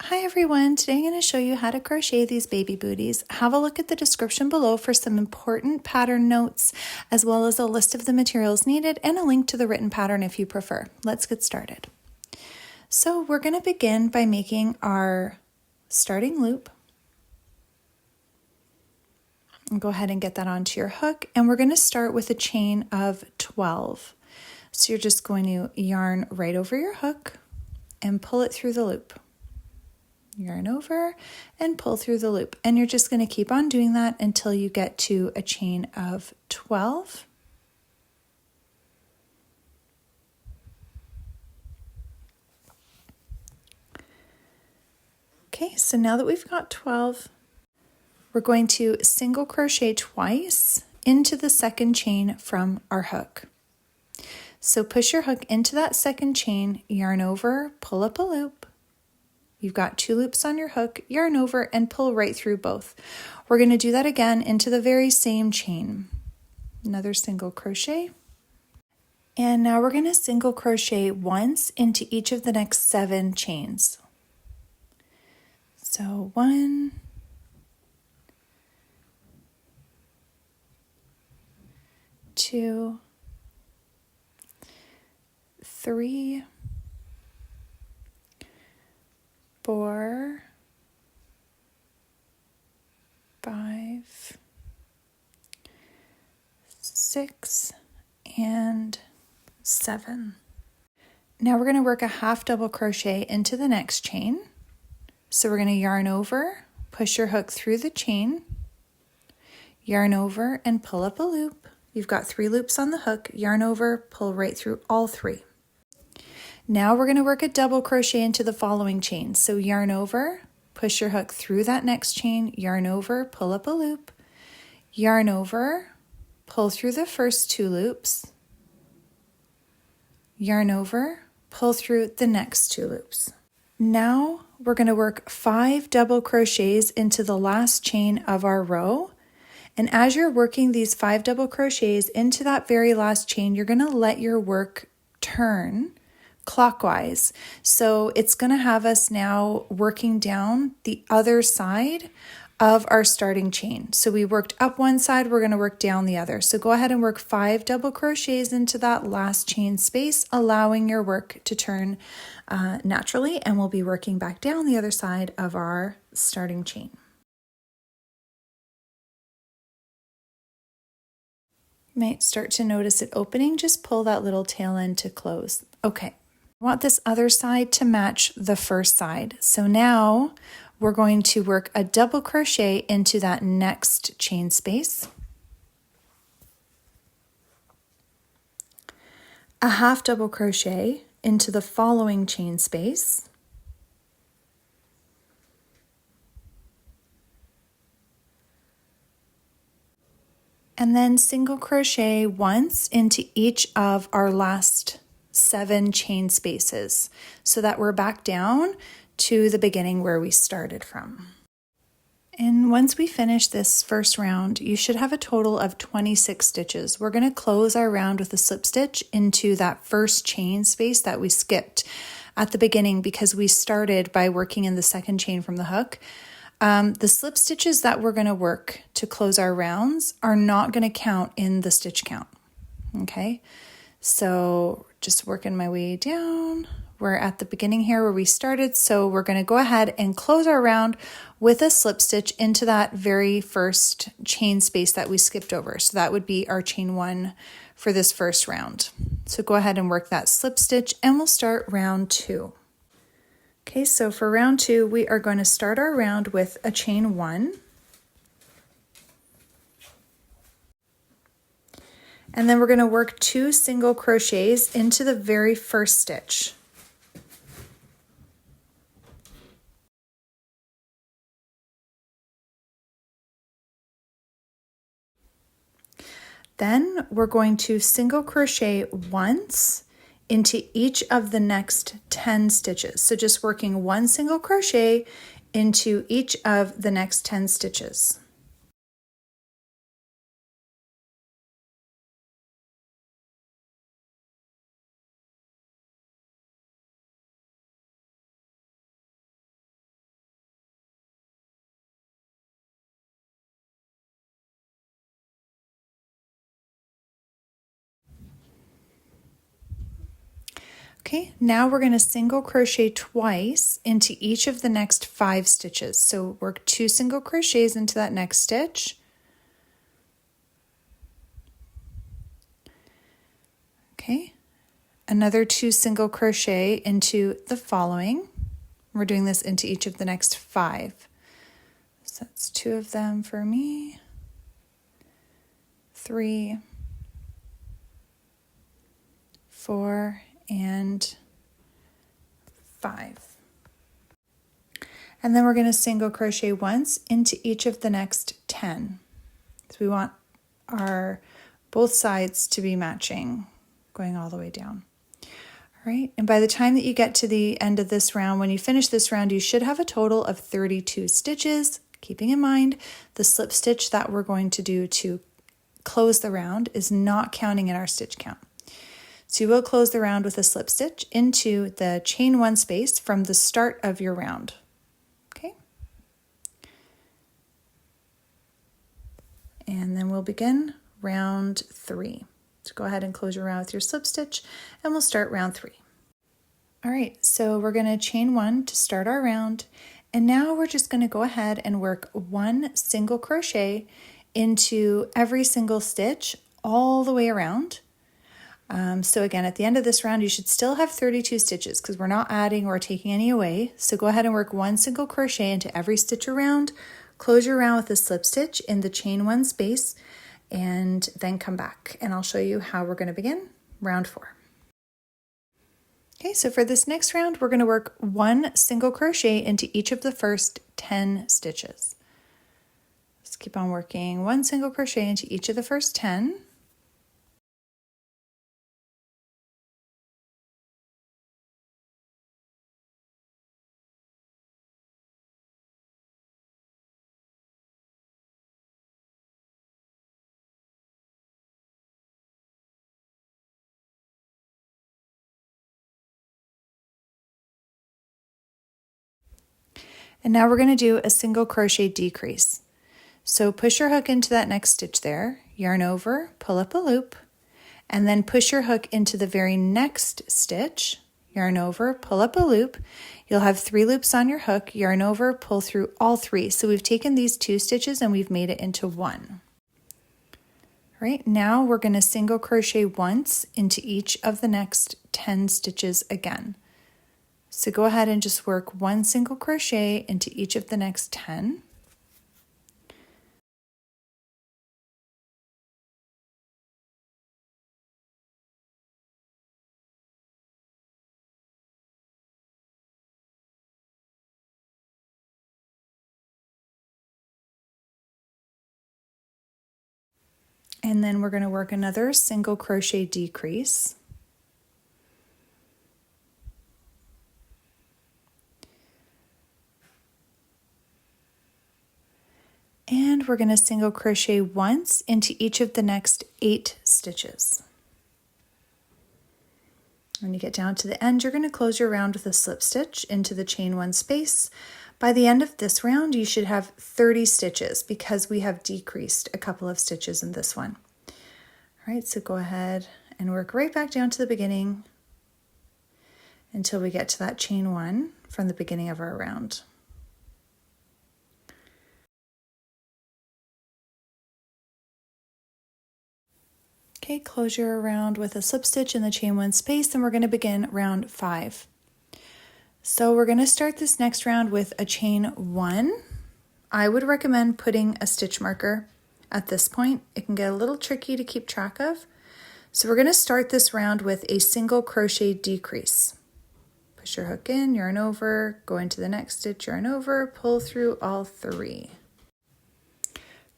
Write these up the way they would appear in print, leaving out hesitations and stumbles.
Hi everyone, today I'm going to show you how to crochet these baby booties. Have a look at the description below for some important pattern notes, as well as a list of the materials needed and a link to the written pattern if you prefer. Let's get started. So we're going to begin by making our starting loop. And go ahead and get that onto your hook, and we're going to start with a chain of 12. So you're just going to yarn right over your hook and pull it through the loop. Yarn over and pull through the loop, and you're just going to keep on doing that until you get to a chain of 12. Okay, so now that we've got 12, we're going to single crochet twice into the second chain from our hook. So push your hook into that second chain, yarn over, pull up a loop. You've got 2 loops on your hook, yarn over and pull right through both. We're going to do that again into the very same chain. Another single crochet. And now we're going to single crochet once into each of the next 7 chains. So 1, 2, 3, 4, 5, 6, and 7. Now we're going to work a half double crochet into the next chain. So we're going to yarn over, push your hook through the chain, yarn over and pull up a loop. You've got 3 loops on the hook, yarn over, pull right through all 3. Now we're going to work a double crochet into the following chain. So yarn over, push your hook through that next chain, yarn over, pull up a loop, yarn over, pull through the first 2 loops, yarn over, pull through the next 2 loops. Now we're going to work 5 double crochets into the last chain of our row. And as you're working these 5 double crochets into that very last chain, you're going to let your work turn clockwise. So it's going to have us now working down the other side of our starting chain. So we worked up one side, we're going to work down the other. So go ahead and work 5 double crochets into that last chain space, allowing your work to turn naturally, and we'll be working back down the other side of our starting chain. You might start to notice it opening, just pull that little tail end to close. Okay. I want this other side to match the first side. So now we're going to work a double crochet into that next chain space, a half double crochet into the following chain space, and then single crochet once into each of our last 7 chain spaces so that we're back down to the beginning where we started from. And once we finish this first round, you should have a total of 26 stitches. We're going to close our round with a slip stitch into that first chain space that we skipped at the beginning because we started by working in the second chain from the hook. The slip stitches that we're going to work to close our rounds are not going to count in the stitch count. Okay, so just working my way down. We're at the beginning here where we started, so we're going to go ahead and close our round with a slip stitch into that very first chain space that we skipped over. So that would be our chain 1 for this first round. So go ahead and work that slip stitch, and we'll start round 2. Okay, so for round 2, we are going to start our round with a chain 1. And then we're going to work 2 single crochets into the very first stitch. Then we're going to single crochet once into each of the next 10 stitches. So just working 1 single crochet into each of the next 10 stitches. Okay, now we're going to single crochet twice into each of the next 5 stitches. So work 2 single crochets into that next stitch. Okay, another 2 single crochet into the following. We're doing this into each of the next 5. So that's 2 of them for me. 3, 4, and 5. And then we're going to single crochet once into each of the next 10. So we want our both sides to be matching, going all the way down. All right, and by the time that you get to the end of this round, when you finish this round, you should have a total of 32 stitches, keeping in mind the slip stitch that we're going to do to close the round is not counting in our stitch count. So you will close the round with a slip stitch into the chain 1 space from the start of your round. Okay. And then we'll begin round 3. So go ahead and close your round with your slip stitch and we'll start round 3. All right, so we're going to chain 1 to start our round. And now we're just going to go ahead and work 1 single crochet into every single stitch all the way around. So again, at the end of this round, you should still have 32 stitches because we're not adding or taking any away. So go ahead and work 1 single crochet into every stitch around, close your round with a slip stitch in the chain 1 space, and then come back. And I'll show you how we're going to begin round 4. Okay, so for this next round, we're going to work 1 single crochet into each of the first 10 stitches. Let's keep on working 1 single crochet into each of the first 10. And now we're going to do a single crochet decrease. So push your hook into that next stitch there, yarn over, pull up a loop, and then push your hook into the very next stitch, yarn over, pull up a loop. You'll have 3 loops on your hook, yarn over, pull through all 3. So we've taken these 2 stitches and we've made it into 1. All right, now we're going to single crochet once into each of the next 10 stitches again. So go ahead and just work 1 single crochet into each of the next 10. And then we're going to work another single crochet decrease. And we're going to single crochet once into each of the next 8 stitches. When you get down to the end, you're going to close your round with a slip stitch into the chain 1 space. By the end of this round, you should have 30 stitches because we have decreased a couple of stitches in this one. All right, so go ahead and work right back down to the beginning until we get to that chain 1 from the beginning of our round. Okay, close your round with a slip stitch in the chain 1 space, and we're going to begin round 5. So we're going to start this next round with a chain 1. I would recommend putting a stitch marker at this point. It can get a little tricky to keep track of. So we're going to start this round with a single crochet decrease. Push your hook in, yarn over, go into the next stitch, yarn over, pull through all 3.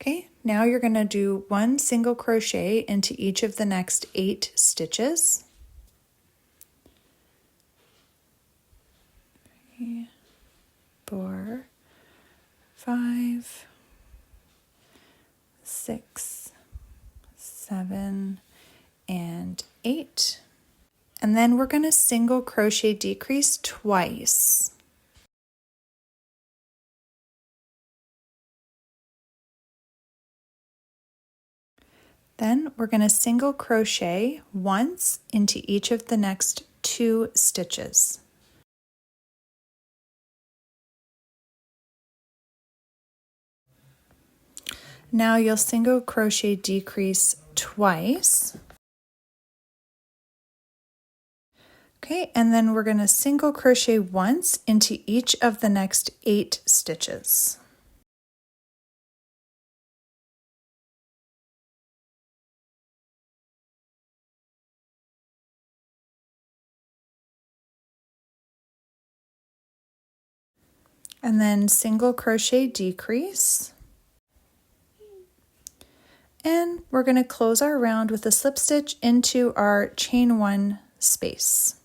Okay, now you're going to do 1 single crochet into each of the next 8 stitches. 3, 4, 5, 6, 7, and 8. And then we're going to single crochet decrease twice. Then we're going to single crochet once into each of the next 2 stitches. Now you'll single crochet decrease twice. Okay, and then we're going to single crochet once into each of the next 8 stitches. And then single crochet decrease. And we're going to close our round with a slip stitch into our chain 1 space.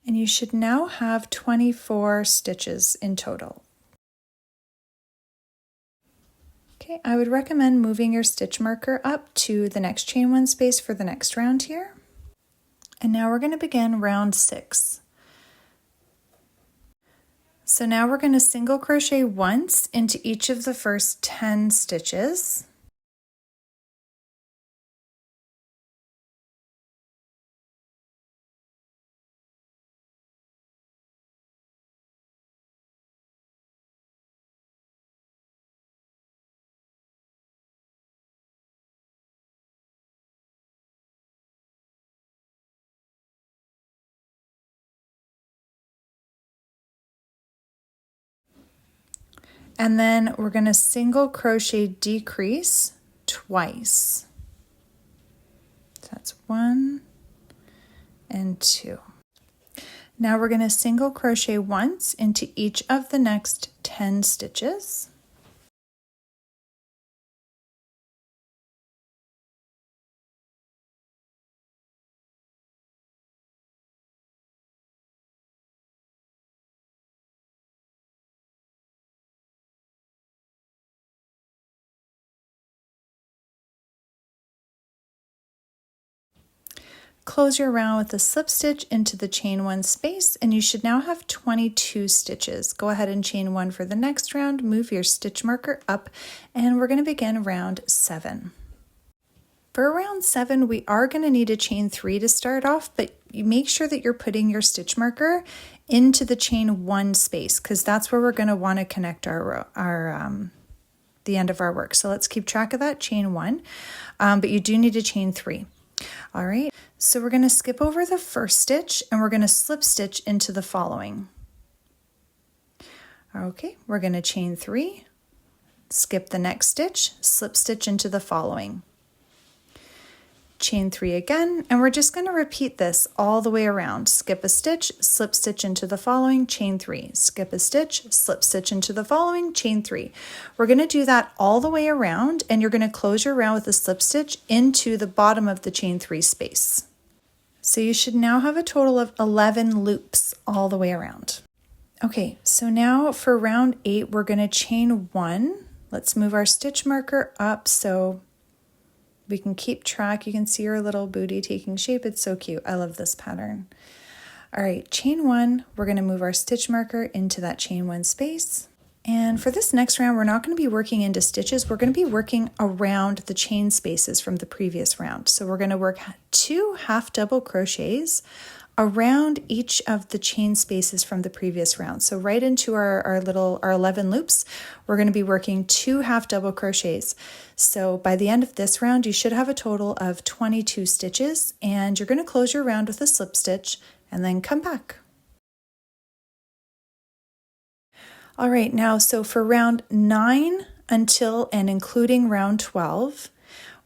And you should now have 24 stitches in total. Okay, I would recommend moving your stitch marker up to the next chain 1 space for the next round here. And now we're going to begin round 6. So now we're going to single crochet once into each of the first 10 stitches. And then we're going to single crochet decrease twice. So that's 1 and 2. Now we're going to single crochet once into each of the next 10 stitches. Close your round with a slip stitch into the chain 1 space, and you should now have 22 stitches. Go ahead and chain 1 for the next round, move your stitch marker up, and we're going to begin round 7. For round 7, we are going to need a chain 3 to start off, but you make sure that you're putting your stitch marker into the chain 1 space, because that's where we're going to want to connect the end of our work. So let's keep track of that, chain 1, but you do need a chain 3. All right, so we're going to skip over the first stitch and we're going to slip stitch into the following. Okay, we're going to chain 3, skip the next stitch, slip stitch into the following. Chain 3 again, and we're just going to repeat this all the way around. Skip a stitch, slip stitch into the following, chain 3. Skip a stitch, slip stitch into the following, chain 3. We're going to do that all the way around, and you're going to close your round with a slip stitch into the bottom of the chain 3 space. So you should now have a total of 11 loops all the way around. Okay, so now for round 8, we're going to chain 1. Let's move our stitch marker up so we can keep track. You can see your little booty taking shape. It's so cute. I love this pattern. All right, chain 1, we're going to move our stitch marker into that chain 1 space. And for this next round, we're not going to be working into stitches. We're going to be working around the chain spaces from the previous round. So we're going to work 2 half double crochets around each of the chain spaces from the previous round. So right into our 11 loops, we're going to be working 2 half double crochets. So by the end of this round, you should have a total of 22 stitches, and you're going to close your round with a slip stitch and then come back. All right, now so for round 9 until and including round 12,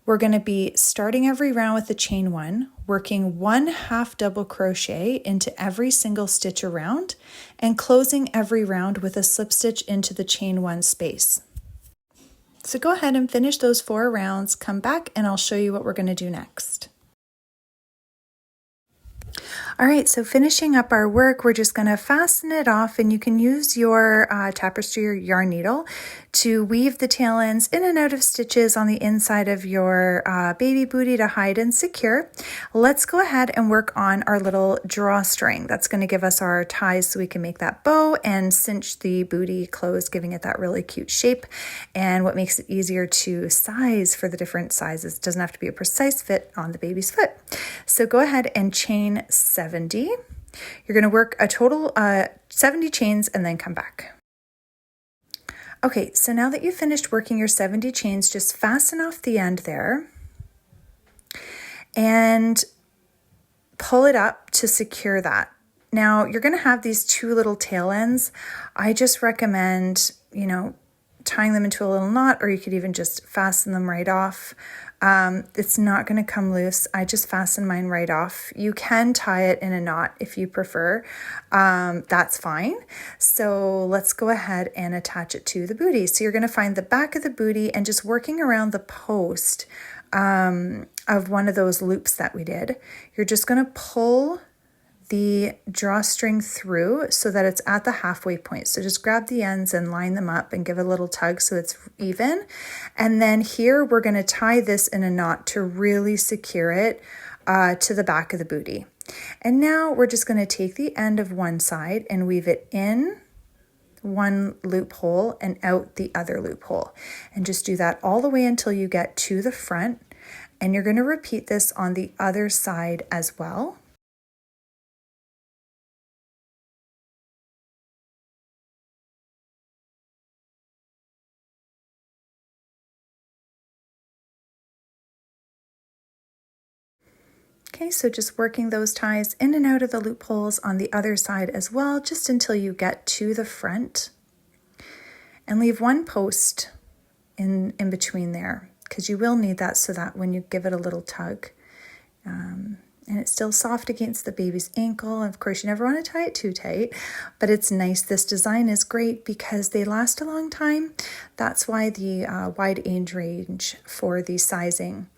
we're going to be starting every round with a chain 1, working 1 half double crochet into every single stitch around, and closing every round with a slip stitch into the chain 1 space. So go ahead and finish those 4 rounds, come back, and I'll show you what we're going to do next. All right, so finishing up our work, we're just going to fasten it off, and you can use your tapestry or yarn needle to weave the tail ends in and out of stitches on the inside of your baby bootie to hide and secure. Let's go ahead and work on our little drawstring. That's going to give us our ties so we can make that bow and cinch the bootie closed, giving it that really cute shape, and what makes it easier to size for the different sizes. It doesn't have to be a precise fit on the baby's foot. So go ahead and chain 70. You're going to work a total 70 chains and then come back. Okay, so now that you've finished working your 70 chains, just fasten off the end there and pull it up to secure that. Now you're going to have these two little tail ends. I just recommend, tying them into a little knot, or you could even just fasten them right off. It's not going to come loose. I just fasten mine right off. You can tie it in a knot if you prefer. That's fine. So let's go ahead and attach it to the bootie. So you're going to find the back of the bootie and just working around the post of one of those loops that we did. You're just going to pull the drawstring through so that it's at the halfway point. So just grab the ends and line them up and give a little tug so it's even. And then here we're going to tie this in a knot to really secure it to the back of the bootie. And now we're just going to take the end of one side and weave it in one loophole and out the other loophole. And just do that all the way until you get to the front. And you're going to repeat this on the other side as well. Okay, so just working those ties in and out of the loopholes on the other side as well, just until you get to the front. And leave one post in between there, because you will need that so that when you give it a little tug, and it's still soft against the baby's ankle. Of course, you never want to tie it too tight, but it's nice. This design is great because they last a long time. That's why the wide age range for the sizing.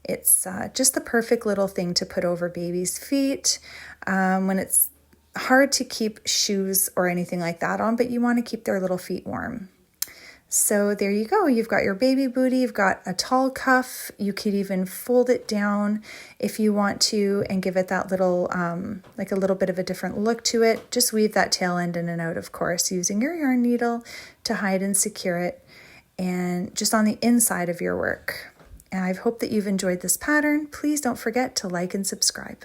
It's just the perfect little thing to put over baby's feet when it's hard to keep shoes or anything like that on, but you want to keep their little feet warm. So there you go. You've got your baby bootie. You've got a tall cuff. You could even fold it down if you want to and give it that little, like a little bit of a different look to it. Just weave that tail end in and out, of course, using your yarn needle to hide and secure it, and just on the inside of your work. And I hope that you've enjoyed this pattern. Please don't forget to like and subscribe.